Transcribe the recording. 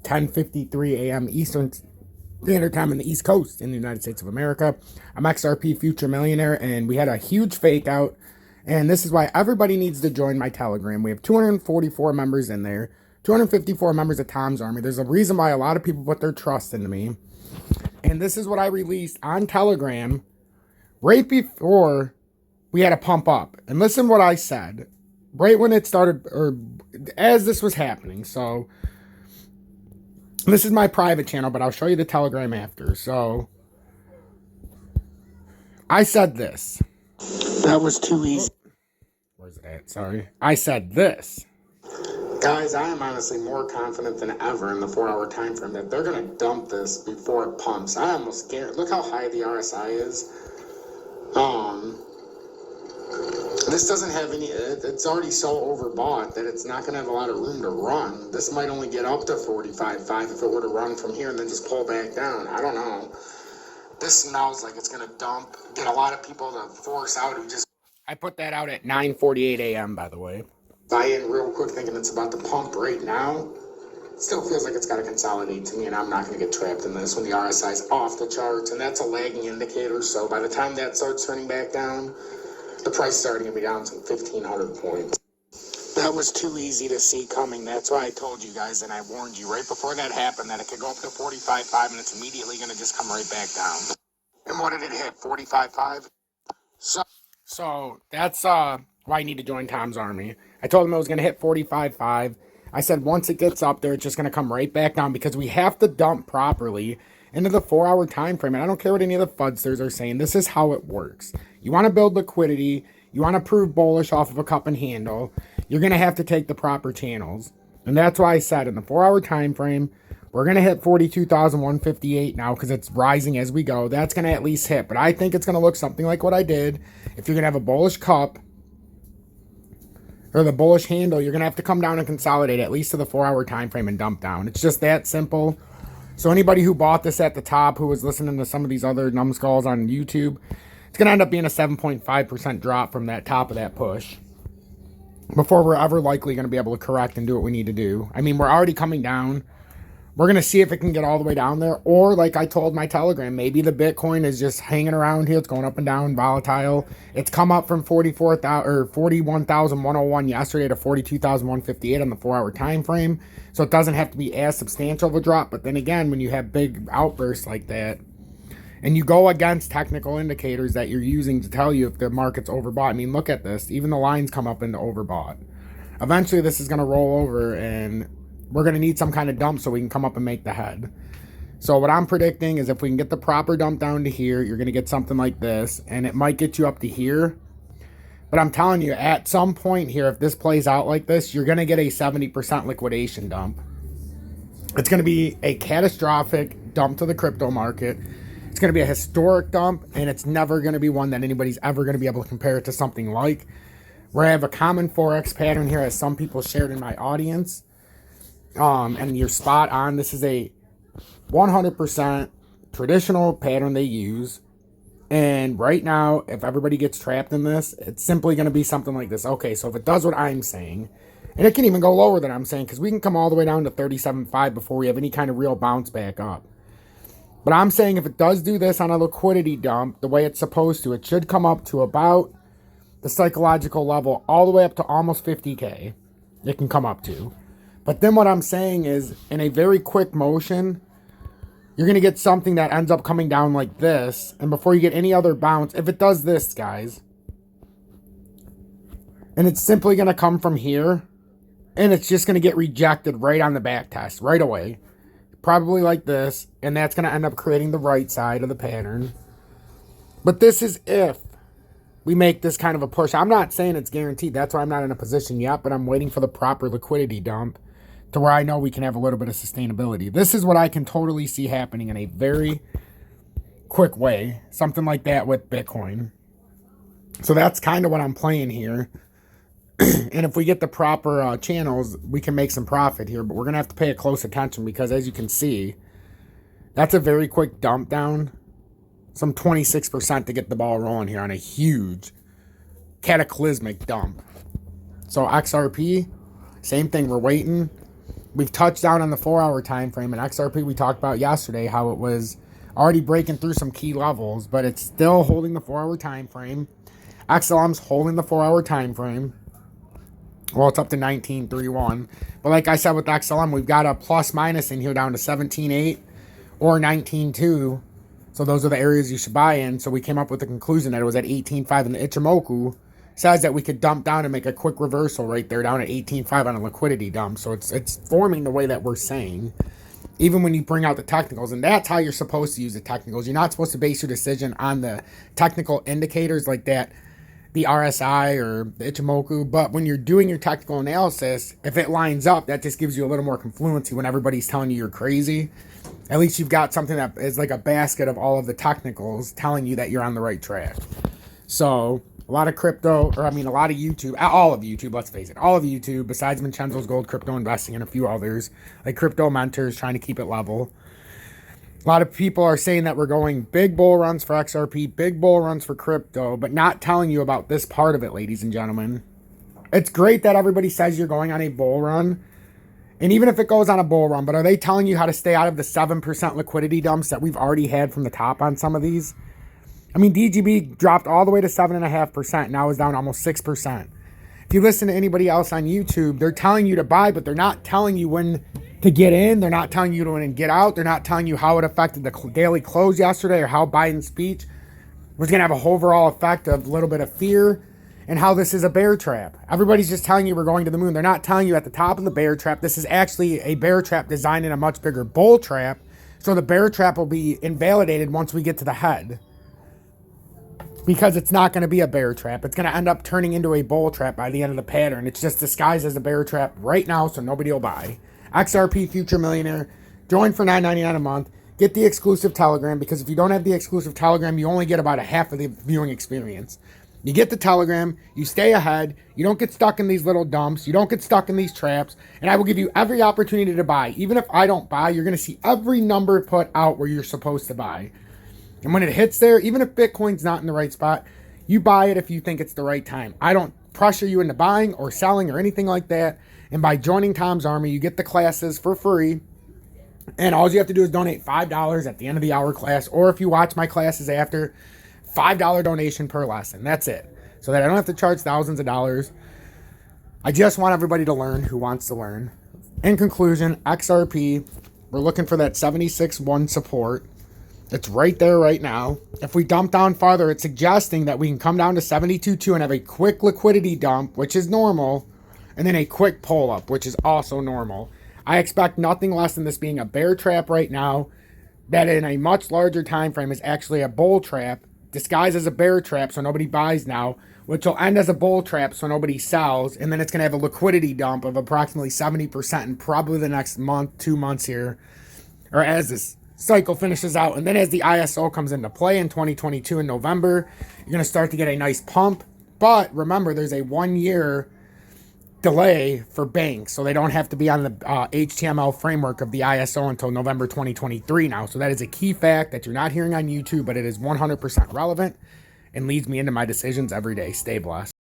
10:53 a.m. Eastern Standard Time in the East Coast in the United States of America. I'm XRP Future Millionaire, and we had a huge fake out, and this is why everybody needs to join my Telegram. We have 244 members in there, 254 members of Tom's Army. There's a reason why a lot of people put their trust into me, and this is what I released on Telegram right before we had a pump up. And listen what I said right when it started, or as this was happening. So this is my private channel, but I'll show you the Telegram after. So I said this. That was too easy. Where's it at? Sorry. I said this. Guys, I am honestly more confident than ever in the 4-hour time frame that they're going to dump this before it pumps. I almost scared. Look how high the RSI is. This doesn't have any, it's already so overbought that it's not going to have a lot of room to run. This might only get up to 45.5 if it were to run from here and then just pull back down. I don't know. This smells like it's going to dump, get a lot of people to force out who just... I put that out at 9:48 a.m., by the way. Buy in real quick thinking it's about to pump right now. Still feels like it's got to consolidate to me, and I'm not going to get trapped in this when the RSI is off the charts, and that's a lagging indicator. So by the time that starts turning back down, the price is starting to be down some 1,500 points. That was too easy to see coming. That's why I told you guys, and I warned you right before that happened, that it could go up to 45.5, and it's immediately going to just come right back down. And what did it hit? 45.5? So that's why you need to join Tom's Army. I told him it was going to hit 45.5. I said once it gets up there, it's just going to come right back down because we have to dump properly into the 4-hour time frame. And I don't care what any of the fudsters are saying. This is how it works. You want to build liquidity. You want to prove bullish off of a cup and handle. You're going to have to take the proper channels. And that's why I said in the 4-hour time frame, we're going to hit 42,158 now because it's rising as we go. That's going to at least hit. But I think it's going to look something like what I did. If you're going to have a bullish cup or the bullish handle, you're going to have to come down and consolidate at least to the 4-hour time frame and dump down. It's just that simple. So anybody who bought this at the top, who was listening to some of these other numbskulls on YouTube, it's going to end up being a 7.5% drop from that top of that push before we're ever likely going to be able to correct and do what we need to do. I mean, we're already coming down. We're going to see if it can get all the way down there. Or like I told my Telegram, maybe the Bitcoin is just hanging around here. It's going up and down, volatile. It's come up from 41,101 yesterday to 42,158 on the 4-hour time frame. So it doesn't have to be as substantial of a drop. But then again, when you have big outbursts like that, and you go against technical indicators that you're using to tell you if the market's overbought. I mean, look at this. Even the lines come up into overbought. Eventually, this is going to roll over, and we're going to need some kind of dump so we can come up and make the head. So what I'm predicting is if we can get the proper dump down to here, you're going to get something like this, and it might get you up to here. But I'm telling you, at some point here, if this plays out like this, you're going to get a 70% liquidation dump. It's going to be a catastrophic dump to the crypto market. It's going to be a historic dump, and it's never going to be one that anybody's ever going to be able to compare it to something like. Where I have a common Forex pattern here, as some people shared in my audience. And you're spot on. This is a 100% traditional pattern they use. And right now, if everybody gets trapped in this, it's simply going to be something like this. Okay, so if it does what I'm saying, and it can even go lower than I'm saying, because we can come all the way down to 37.5 before we have any kind of real bounce back up. But I'm saying if it does do this on a liquidity dump, the way it's supposed to, it should come up to about the psychological level, all the way up to almost 50K. It can come up to. But then what I'm saying is, in a very quick motion, you're going to get something that ends up coming down like this. And before you get any other bounce, if it does this, guys, and it's simply going to come from here, and it's just going to get rejected right on the back test, right away. Probably like this, and that's going to end up creating the right side of the pattern. But this is if we make this kind of a push. I'm not saying it's guaranteed. That's why I'm not in a position yet, but I'm waiting for the proper liquidity dump to where I know we can have a little bit of sustainability. This is what I can totally see happening in a very quick way. Something like that with Bitcoin. So that's kind of what I'm playing here. And if we get the proper channels, we can make some profit here. But we're going to have to pay a close attention because, as you can see, that's a very quick dump down. Some 26% to get the ball rolling here on a huge cataclysmic dump. So XRP, same thing. We're waiting. We've touched down on the 4-hour time frame, and XRP we talked about yesterday how it was already breaking through some key levels, but it's still holding the 4-hour time frame. XLM's holding the 4-hour time frame. Well, it's up to 19.31. But like I said with XLM, we've got a plus minus in here down to 17.8 or 19.2. So those are the areas you should buy in. So we came up with the conclusion that it was at 18.5, and the Ichimoku says that we could dump down and make a quick reversal right there down at 18.5 on a liquidity dump. So it's forming the way that we're saying, even when you bring out the technicals. And that's how you're supposed to use the technicals. You're not supposed to base your decision on the technical indicators like that, the RSI or the Ichimoku. But when you're doing your technical analysis, if it lines up, that just gives you a little more confluency when everybody's telling you you're crazy. At least you've got something that is like a basket of all of the technicals telling you that you're on the right track. So a lot of crypto, or I mean a lot of YouTube, all of YouTube, let's face it, all of YouTube, besides Vincenzo's Gold Crypto Investing and a few others, like Crypto Mentors trying to keep it level. A lot of people are saying that we're going big bull runs for XRP, big bull runs for crypto, but not telling you about this part of it, ladies and gentlemen. It's great that everybody says you're going on a bull run, and even if it goes on a bull run, but are they telling you how to stay out of the 7% liquidity dumps that we've already had from the top on some of these? I mean, DGB dropped all the way to 7.5%. Now it's down almost 6%. If you listen to anybody else on YouTube, they're telling you to buy, but they're not telling you when to get in. They're not telling you to when to get out. They're not telling you how it affected the daily close yesterday or how Biden's speech was going to have a overall effect of a little bit of fear and how this is a bear trap. Everybody's just telling you we're going to the moon. They're not telling you at the top of the bear trap, this is actually a bear trap designed in a much bigger bull trap. So the bear trap will be invalidated once we get to the head. Because it's not going to be a bear trap. It's going to end up turning into a bull trap by the end of the pattern. It's just disguised as a bear trap right now, so nobody will buy. XRP Future Millionaire. Join for $9.99 a month. Get the exclusive Telegram, because if you don't have the exclusive Telegram, you only get about a half of the viewing experience. You get the Telegram, you stay ahead, you don't get stuck in these little dumps, you don't get stuck in these traps, and I will give you every opportunity to buy. Even if I don't buy, you're going to see every number put out where you're supposed to buy. And when it hits there, even if Bitcoin's not in the right spot, you buy it if you think it's the right time. I don't pressure you into buying or selling or anything like that. And by joining Tom's Army, you get the classes for free. And all you have to do is donate $5 at the end of the hour class. Or if you watch my classes after, $5 donation per lesson. That's it. So that I don't have to charge thousands of dollars. I just want everybody to learn who wants to learn. In conclusion, XRP, we're looking for that 76.1 support. It's right there right now. If we dump down farther, it's suggesting that we can come down to 72.2 and have a quick liquidity dump, which is normal, and then a quick pull up, which is also normal. I expect nothing less than this being a bear trap right now, that in a much larger time frame is actually a bull trap, disguised as a bear trap so nobody buys now, which will end as a bull trap so nobody sells, and then it's going to have a liquidity dump of approximately 70% in probably the next month, 2 months here, or as this cycle finishes out. And then as the ISO comes into play in 2022 in November, you're going to start to get a nice pump. But remember, there's a 1-year delay for banks, so they don't have to be on the HTML framework of the ISO until November 2023 now. So that is a key fact that you're not hearing on YouTube, but it is 100% relevant and leads me into my decisions every day. Stay blessed.